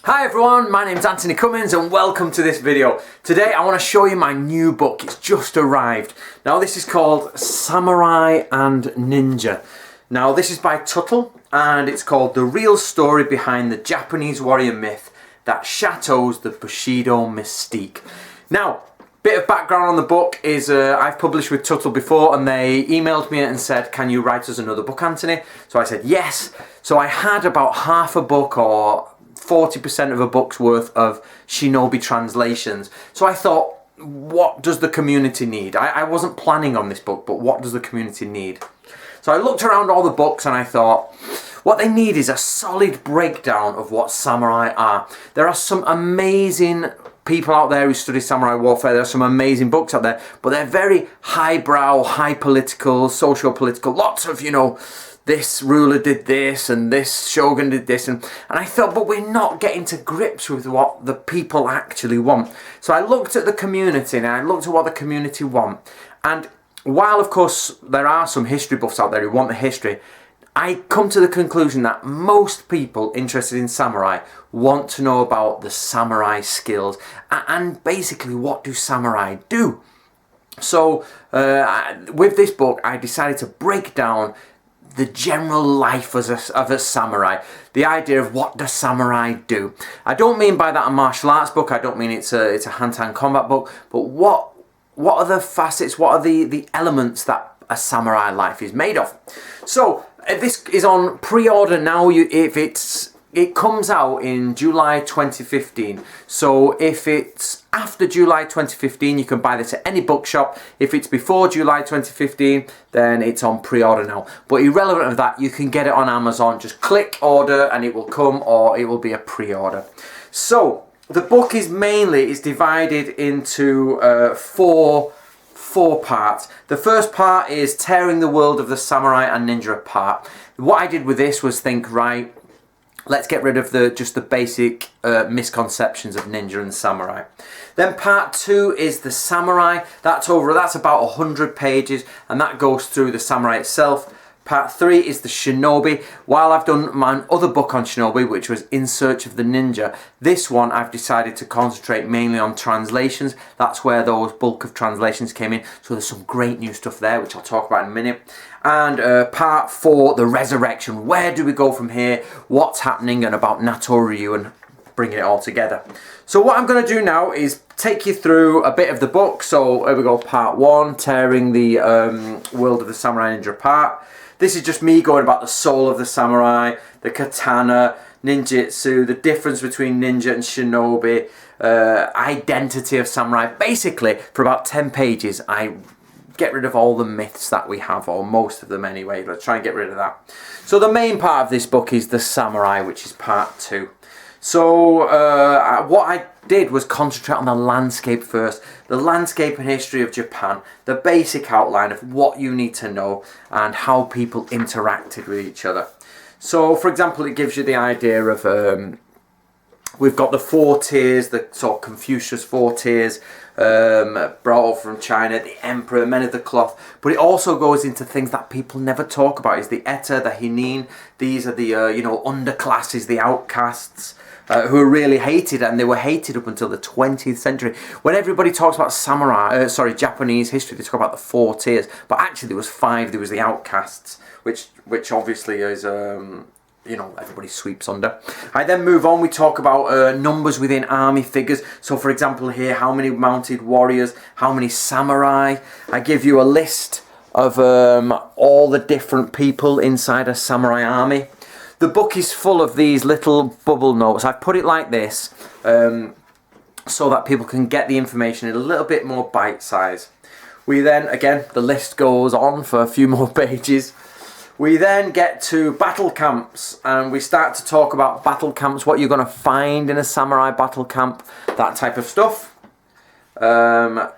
Hi everyone, my name's Antony Cummins and welcome to this video. Today I want to show you my new book. It's just arrived. Now this is called Samurai and Ninja. Now this is by Tuttle and it's called The Real Story Behind the Japanese Warrior Myth That Shatters the Bushido Mystique. Now, bit of background on the book is I've published with Tuttle before and they emailed me and said, can you write us another book, Antony? So I said yes. So I had about half a book or 40% of a book's worth of Shinobi translations. So I thought, what does the community need? I wasn't planning on this book, but what does the community need? So I looked around all the books and I thought, what they need is a solid breakdown of what samurai are. There are some amazing people out there who study samurai warfare. There are some amazing books out there, but they're very highbrow, high political, socio-political, lots of, you know, this ruler did this and this shogun did this, and I thought, but we're not getting to grips with what the people actually want. So I looked at the community and I looked at what the community want, and while of course there are some history buffs out there who want the history, I come to the conclusion that most people interested in samurai want to know about the samurai skills and basically what do samurai do. So with this book I decided to break down the general life of a samurai, the idea of what does samurai do. I don't mean by that a martial arts book, I don't mean it's a hand-to-hand combat book, but what are the facets, what are the elements that a samurai life is made of. So this is on pre-order now. It comes out in July 2015. So if it's after July 2015, you can buy this at any bookshop. If it's before July 2015, then it's on pre-order now. But irrelevant of that, you can get it on Amazon. Just click order and it will come, or it will be a pre-order. So the book is divided into four parts. The first part is tearing the world of the samurai and ninja apart. What I did with this was think, right, let's get rid of just the basic misconceptions of ninja and samurai. Then part 2 is the samurai. That's about 100 pages and that goes through the samurai itself. Part 3 is the shinobi. While I've done my other book on shinobi, which was In Search of the Ninja, this one I've decided to concentrate mainly on translations. That's where those bulk of translations came in. So there's some great new stuff there, which I'll talk about in a minute. And part 4, the resurrection. Where do we go from here? What's happening? And about Nato-Ryu and bringing it all together. So what I'm going to do now is take you through a bit of the book. So here we go, part 1, tearing the world of the samurai ninja apart. This is just me going about the soul of the samurai, the katana, ninjutsu, the difference between ninja and shinobi, identity of samurai. Basically, for about 10 pages, I get rid of all the myths that we have, or most of them anyway. Let's try and get rid of that. So the main part of this book is the samurai, which is part 2. So what I did was concentrate on the landscape first, the landscape and history of Japan, the basic outline of what you need to know and how people interacted with each other. So for example, it gives you the idea of we've got the 4 tiers, the sort of Confucius 4 tiers, brought over from China, the emperor, men of the cloth, but it also goes into things that people never talk about. Is the eta, the hinin. These are the you know, underclasses, the outcasts, who are really hated, and they were hated up until the 20th century. When everybody talks about Japanese history, they talk about the 4 tiers, but actually there was 5. There was the outcasts, which obviously is you know, everybody sweeps under. I then move on, we talk about numbers within army figures. So for example here, how many mounted warriors, how many samurai. I give you a list of all the different people inside a samurai army. The book is full of these little bubble notes. I've put it like this so that people can get the information in a little bit more bite size. We then, again, the list goes on for a few more pages. We then get to battle camps and we start to talk about battle camps, what you're going to find in a samurai battle camp, that type of stuff. An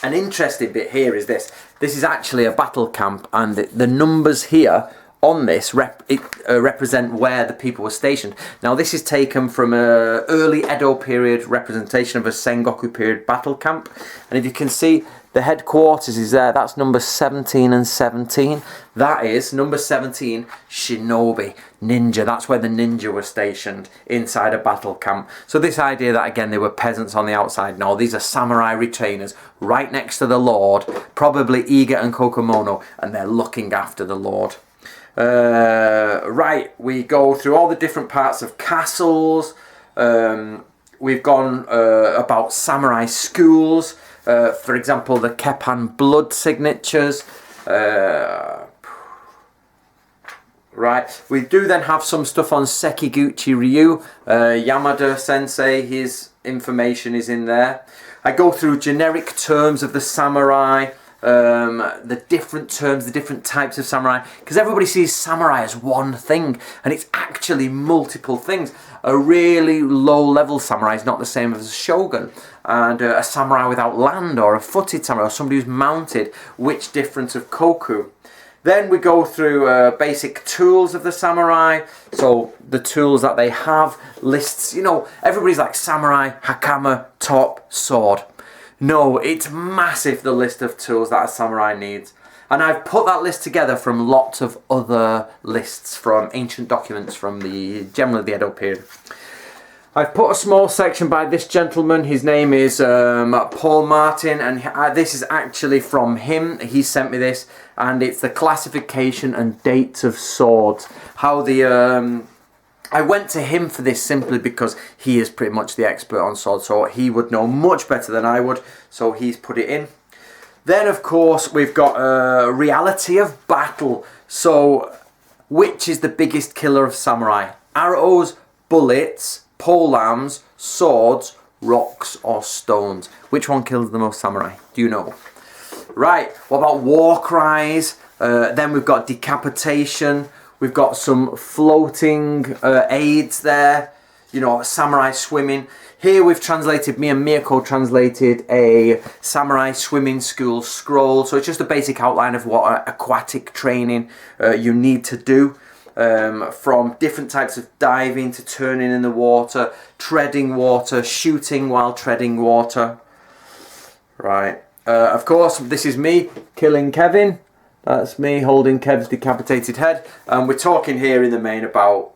interesting bit here is this. This is actually a battle camp, and the numbers here on this represent where the people were stationed. Now this is taken from an early Edo period representation of a Sengoku period battle camp, and if you can see, The headquarters is there. That's number 17 and 17. That is number 17, Shinobi, ninja. That's where the ninja were stationed, inside a battle camp. So this idea that, again, they were peasants on the outside. No, these are samurai retainers right next to the lord, probably Iga and Kokomono, and they're looking after the lord. Right, we go through all the different parts of castles. We've gone about samurai schools. For example, the Keppan blood signatures. Right, we do then have some stuff on Sekiguchi Ryu. Yamada Sensei, his information is in there. I go through generic terms of the samurai, the different terms, the different types of samurai, because everybody sees samurai as one thing, and it's actually multiple things. A really low-level samurai is not the same as a shogun, and a samurai without land, or a footed samurai, or somebody who's mounted, which difference of koku. Then we go through basic tools of the samurai, so the tools that they have, lists, you know, everybody's like samurai, hakama, top, sword. No, it's massive, the list of tools that a samurai needs. And I've put that list together from lots of other lists from ancient documents from generally the Edo period. I've put a small section by this gentleman. His name is Paul Martin, and this is actually from him. He sent me this, and it's the classification and dates of swords. How the I went to him for this simply because he is pretty much the expert on swords, so he would know much better than I would, so he's put it in. Then, of course, we've got reality of battle. So, which is the biggest killer of samurai? Arrows, bullets, polearms, swords, rocks, or stones? Which one kills the most samurai? Do you know? Right, what about war cries? Then we've got decapitation. We've got some floating aids there. You know, samurai swimming. Here we've translated, me and Miyako translated a samurai swimming school scroll. So it's just a basic outline of what aquatic training you need to do. From different types of diving to turning in the water, treading water, shooting while treading water. Right. Of course, this is me killing Kevin. That's me holding Kev's decapitated head. And we're talking here in the main about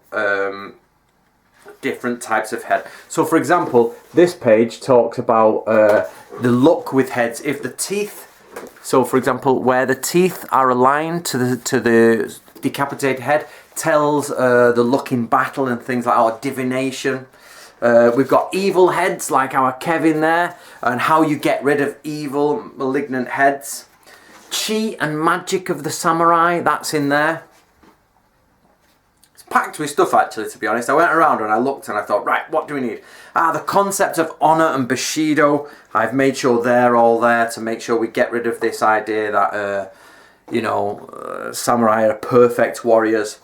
different types of head. So for example, this page talks about the look with heads. If the teeth, so for example, where the teeth are aligned to the decapitated head, tells the look in battle and things like our divination. We've got evil heads like our Kevin there, and how you get rid of evil, malignant heads. Chi and magic of the samurai, that's in there. Packed with stuff, actually, to be honest. I went around and I looked and I thought, right, what do we need? The concept of honor and bushido. I've made sure they're all there to make sure we get rid of this idea that, you know, samurai are perfect warriors.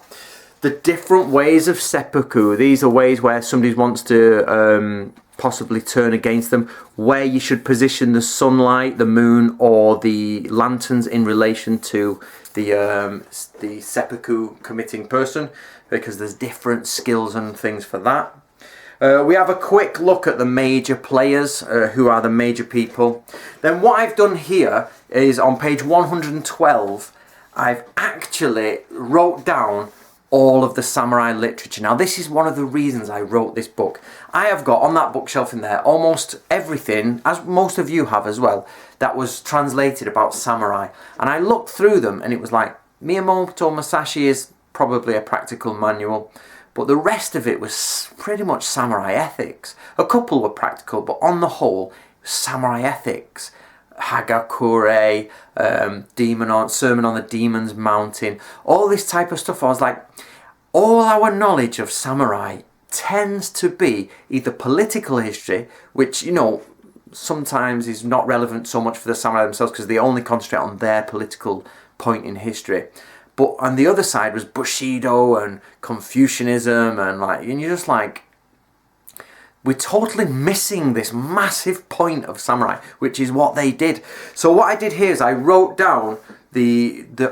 The different ways of seppuku. These are ways where somebody wants to possibly turn against them. Where you should position the sunlight, the moon, or the lanterns in relation to the seppuku committing person, because there's different skills and things for that. We have a quick look at the major players, who are the major people. Then what I've done here is on page 112, I've actually wrote down all of the samurai literature. Now this is one of the reasons I wrote this book. I have got on that bookshelf in there almost everything, as most of you have as well, that was translated about samurai. And I looked through them and it was like, Miyamoto Musashi is probably a practical manual, but the rest of it was pretty much samurai ethics. A couple were practical, but on the whole, samurai ethics. Hagakure, Sermon on the Demon's Mountain, all this type of stuff. I was like, all our knowledge of samurai tends to be either political history, which, you know, sometimes is not relevant so much for the samurai themselves because they only concentrate on their political point in history. But on the other side was Bushido and Confucianism, and you're just like, we're totally missing this massive point of samurai, which is what they did. So what I did here is I wrote down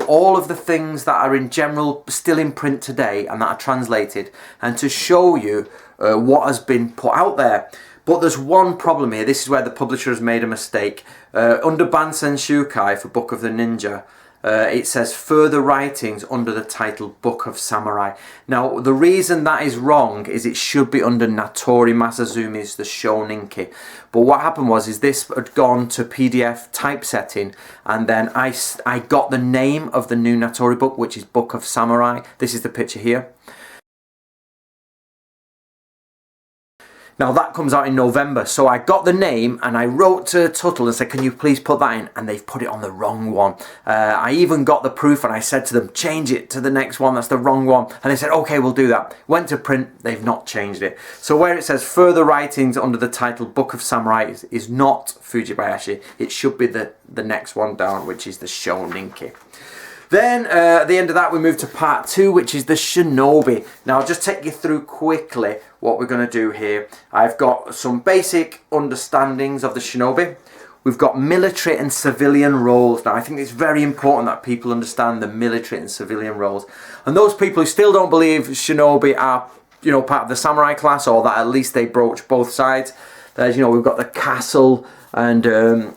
all of the things that are in general still in print today and that are translated, and to show you what has been put out there. But there's one problem here. This is where the publisher has made a mistake. Under Bansen Shukai for Book of the Ninja, it says further writings under the title Book of Samurai. Now, the reason that is wrong is it should be under Natori Masazumi's The Shoninki. But what happened was this had gone to PDF typesetting, and then I got the name of the new Natori book, which is Book of Samurai. This is the picture here. Now that comes out in November, so I got the name and I wrote to Tuttle and said, can you please put that in? And they've put it on the wrong one. I even got the proof and I said to them, change it to the next one, that's the wrong one. And they said, okay, we'll do that. Went to print, they've not changed it. So where it says further writings under the title Book of Samurai is not Fujibayashi. It should be the next one down, which is the Shoninki. Then at the end of that we move to part 2, which is the Shinobi. Now I'll just take you through quickly what we're going to do here. I've got some basic understandings of the Shinobi. We've got military and civilian roles. Now I think it's very important that people understand the military and civilian roles. And those people who still don't believe Shinobi are, you know, part of the samurai class, or that at least they broach both sides. There's, you know, we've got the castle, and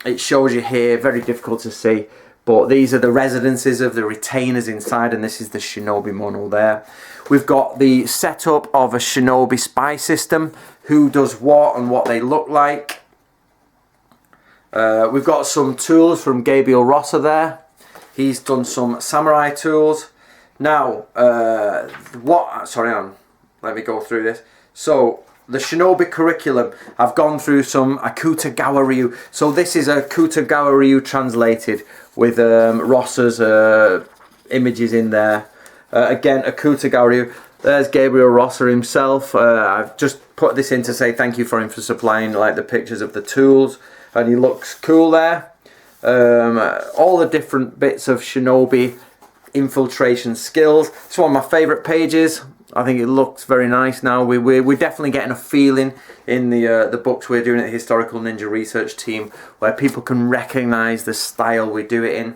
it shows you here, very difficult to see. But these are the residences of the retainers inside, and this is the Shinobi Mono there. We've got the setup of a Shinobi spy system, who does what and what they look like. We've got some tools from Gabriel Rosser there. He's done some samurai tools. Now, let me go through this. So, the Shinobi curriculum, I've gone through some Akutagawa Ryu. So this is Akutagawa Ryu translated with Rosser's images in there. Again, Akutagawa Ryu. There's Gabriel Rosser himself. I've just put this in to say thank you for him for supplying like the pictures of the tools. And he looks cool there. All the different bits of Shinobi infiltration skills. It's one of my favourite pages. I think it looks very nice now. We're definitely getting a feeling in the books we're doing at the Historical Ninja Research Team, where people can recognise the style we do it in.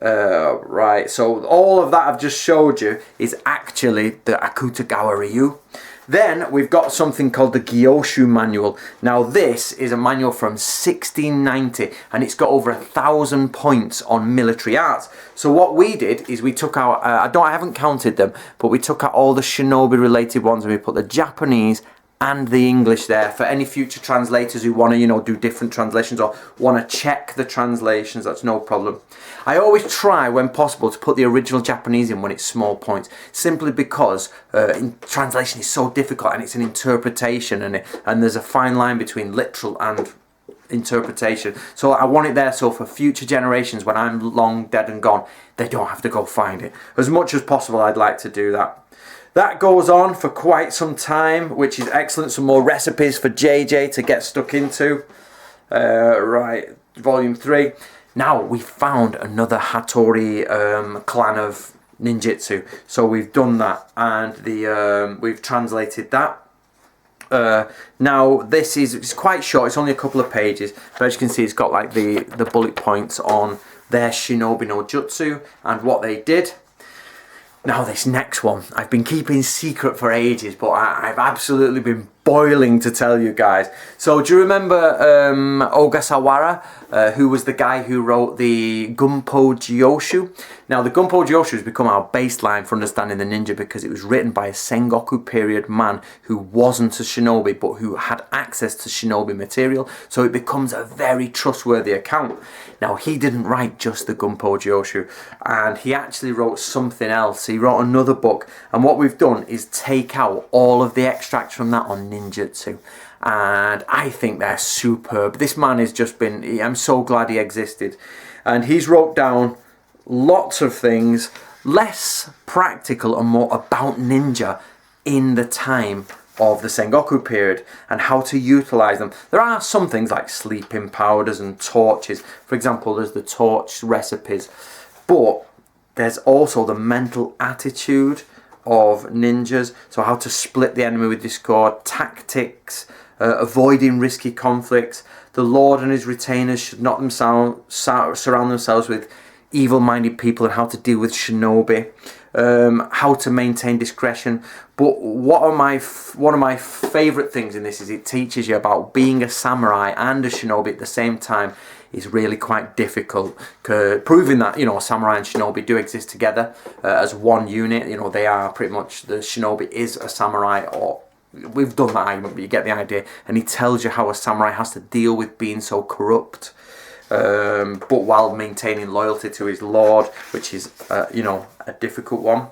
Right, so all of that I've just showed you is actually the Akutagawa Ryu. Then we've got something called the Gyoshu Manual. Now this is a manual from 1690, and it's got over 1,000 points on military arts. So what we did is we took out, I haven't counted them, but we took out all the Shinobi related ones, and we put the Japanese and the English there for any future translators who want to, you know, do different translations or want to check the translations. That's no problem. I always try, when possible, to put the original Japanese in when it's small points, simply because translation is so difficult, and it's an interpretation, and there's a fine line between literal and interpretation. So I want it there so for future generations, when I'm long dead and gone, they don't have to go find it. As much as possible, I'd like to do that. That goes on for quite some time, which is excellent. Some more recipes for JJ to get stuck into. Right, volume 3. Now we found another Hitori clan of ninjutsu. So we've done that, and we've translated that. Now this it's quite short. It's only a couple of pages, but as you can see, it's got like the bullet points on their Shinobi no Jutsu and what they did. Now this next one, I've been keeping secret for ages, but I've absolutely been boiling to tell you guys. So do you remember Ogasawara, who was the guy who wrote the Gunpo Gyoshu? Now the Gunpo Gyoshu has become our baseline for understanding the ninja, because it was written by a Sengoku period man who wasn't a shinobi, but who had access to shinobi material, so it becomes a very trustworthy account. Now he didn't write just the Gunpo Gyoshu, and he actually wrote something else. He wrote another book, and what we've done is take out all of the extracts from that on ninjutsu, and I think they're superb. This man has just been, I'm so glad he existed, and he's wrote down lots of things, less practical and more about ninja in the time of the Sengoku period and how to utilize them. There are some things like sleeping powders and torches. For example, there's the torch recipes, but there's also the mental attitude of ninjas, so how to split the enemy with discord, tactics, avoiding risky conflicts. The lord and his retainers should not surround themselves with evil-minded people, and how to deal with shinobi. how to maintain discretion. But one of my favourite things in this is it teaches you about being a samurai and a shinobi at the same time is really quite difficult. Proving that, you know, samurai and shinobi do exist together as one unit. You know, they are pretty much, the shinobi is a samurai, or we've done that argument, but you get the idea. And he tells you how a samurai has to deal with being so corrupt, but while maintaining loyalty to his lord, which is, you know, a difficult one.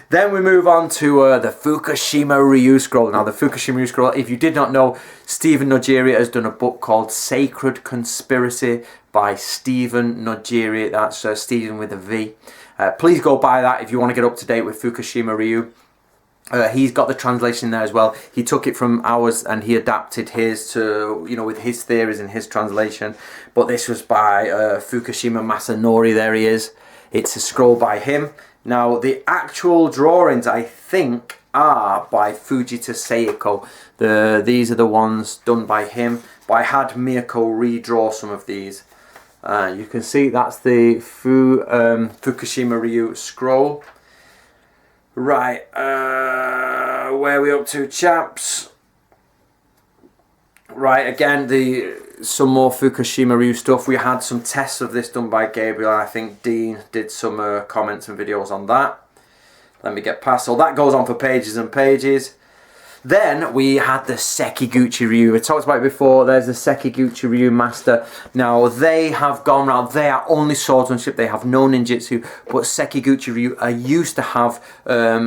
Then we move on to the Fukushima Ryu Scroll. Now, the Fukushima Ryu Scroll, if you did not know, Stephen Nojiri has done a book called Sacred Conspiracy by Stephen Nojiri. That's Stephen with a V. Please go buy that if you want to get up to date with Fukushima Ryu. He's got the translation there as well. He took it from ours and he adapted his to, you know, with his theories and his translation. But this was by Fukushima Masanori. There he is. It's a scroll by him. Now, the actual drawings, I think, are by Fujita Seiko. These are the ones done by him. But I had Miyako redraw some of these. You can see that's the Fukushima Ryu scroll. Right, where are we up to, chaps? Right, again, some more Fukushima Ryu stuff. We had some tests of this done by Gabriel, and I think Dean did some comments and videos on that. Let me get past. So that goes on for pages and pages. Then we had the Sekiguchi Ryu. I talked about it before. There's the Sekiguchi Ryu Master. Now, they have gone around. They are only swordsmanship. They have no ninjutsu. But Sekiguchi Ryu used to have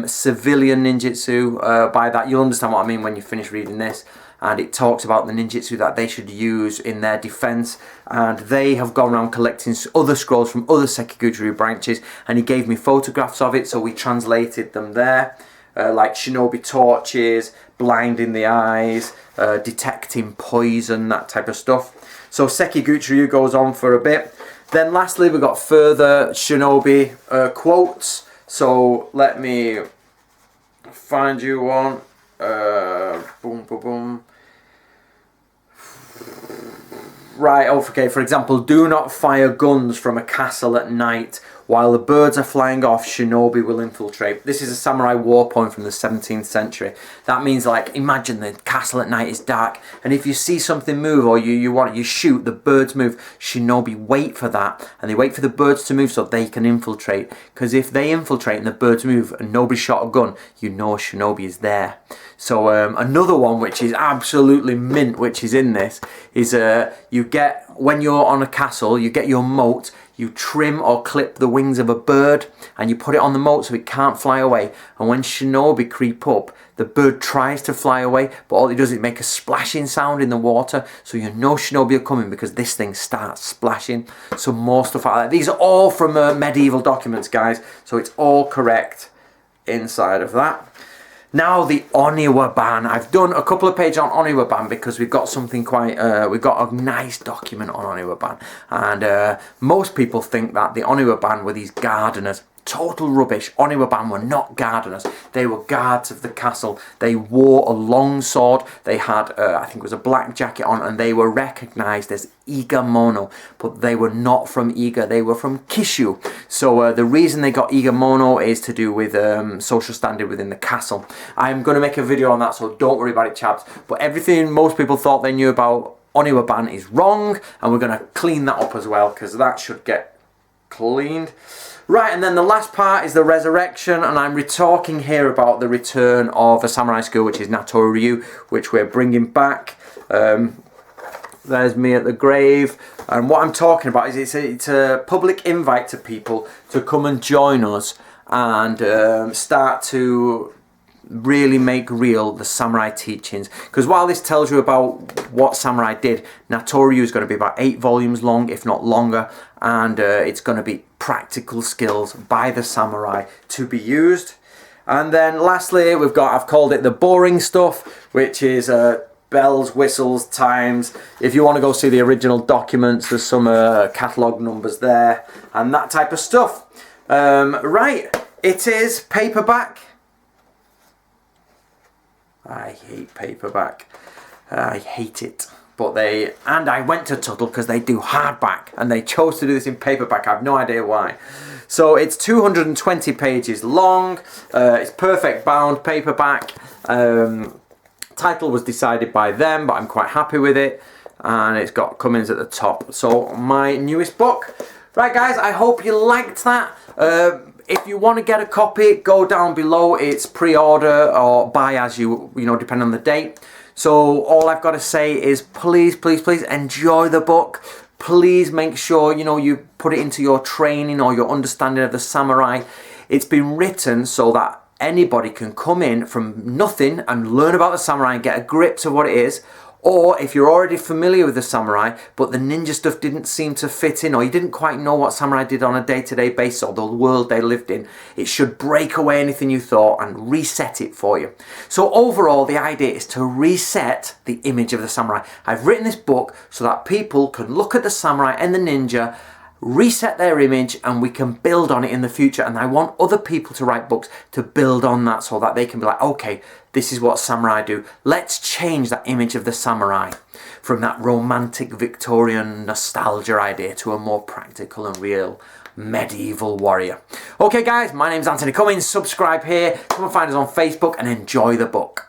civilian ninjutsu. By that, you'll understand what I mean when you finish reading this. And it talks about the ninjutsu that they should use in their defense. And they have gone around collecting other scrolls from other Sekiguchi Ryu branches. And he gave me photographs of it, so we translated them there. Like shinobi torches, blinding the eyes, detecting poison, that type of stuff. So Sekiguchi Ryu goes on for a bit. Then lastly, we've got further shinobi quotes. So let me find you one. Boom, boom, boom. Right, okay, for example, do not fire guns from a castle at night. While the birds are flying off, shinobi will infiltrate. This is a samurai war poem from the 17th century. That means, like, imagine the castle at night is dark, and if you see something move or you shoot, the birds move. Shinobi wait for that, and they wait for the birds to move so they can infiltrate. Because if they infiltrate and the birds move and nobody shot a gun, you know shinobi is there. So another one which is absolutely mint, which is in this, is you get, when you're on a castle, you get your moat, you trim or clip the wings of a bird and you put it on the moat so it can't fly away. And when shinobi creep up, the bird tries to fly away, but all it does is make a splashing sound in the water, so you know shinobi are coming because this thing starts splashing. So more stuff like that. These are all from medieval documents, guys, so it's all correct inside of that. Now the Oniwa ban. I've done a couple of pages on Oniwa ban because we've got something quite, we've got a nice document on Oniwa ban. And most people think that the Oniwa ban were these gardeners. Total rubbish. Oniwa ban were not gardeners. They were guards of the castle. They wore a long sword. They had, I think it was a black jacket on, and they were recognised as Igamono. But they were not from Iga. They were from Kishu. So the reason they got Igamono is to do with social standing within the castle. I'm going to make a video on that, so don't worry about it, chaps. But everything most people thought they knew about Oniwa ban is wrong, and we're going to clean that up as well, because that should get cleaned. Right, and then the last part is the resurrection, and I'm talking here about the return of a samurai school, which is Natori Ryu, which we're bringing back. There's me at the grave, and what I'm talking about is it's a public invite to people to come and join us and start to really make real the samurai teachings. Because while this tells you about what samurai did, Natori Ryu is going to be about 8 volumes long, if not longer, and it's going to be practical skills by the samurai to be used. And then lastly, I've called it the boring stuff, which is bells, whistles, times. If you want to go see the original documents, there's some catalogue numbers there and that type of stuff. Right, it is paperback. I hate paperback. I hate it. But I went to Tuttle because they do hardback, and they chose to do this in paperback. I have no idea why. So it's 220 pages long. It's perfect bound paperback. Title was decided by them, but I'm quite happy with it. And it's got Cummins at the top. So my newest book. Right guys, I hope you liked that. If you want to get a copy, go down below. It's pre-order or buy as you know, depending on the date. So all I've got to say is please, please, please enjoy the book. Please make sure, you know, you put it into your training or your understanding of the samurai. It's been written so that anybody can come in from nothing and learn about the samurai and get a grip to what it is. Or if you're already familiar with the samurai, but the ninja stuff didn't seem to fit in, or you didn't quite know what samurai did on a day-to-day basis or the world they lived in, it should break away anything you thought and reset it for you. So overall, the idea is to reset the image of the samurai. I've written this book so that people can look at the samurai and the ninja, reset their image, and we can build on it in the future. And I want other people to write books to build on that so that they can be like, okay, this is what samurai do. Let's change that image of the samurai from that romantic Victorian nostalgia idea to a more practical and real medieval warrior. Okay guys, my name's Antony Cummins. Subscribe here, come and find us on Facebook and enjoy the book.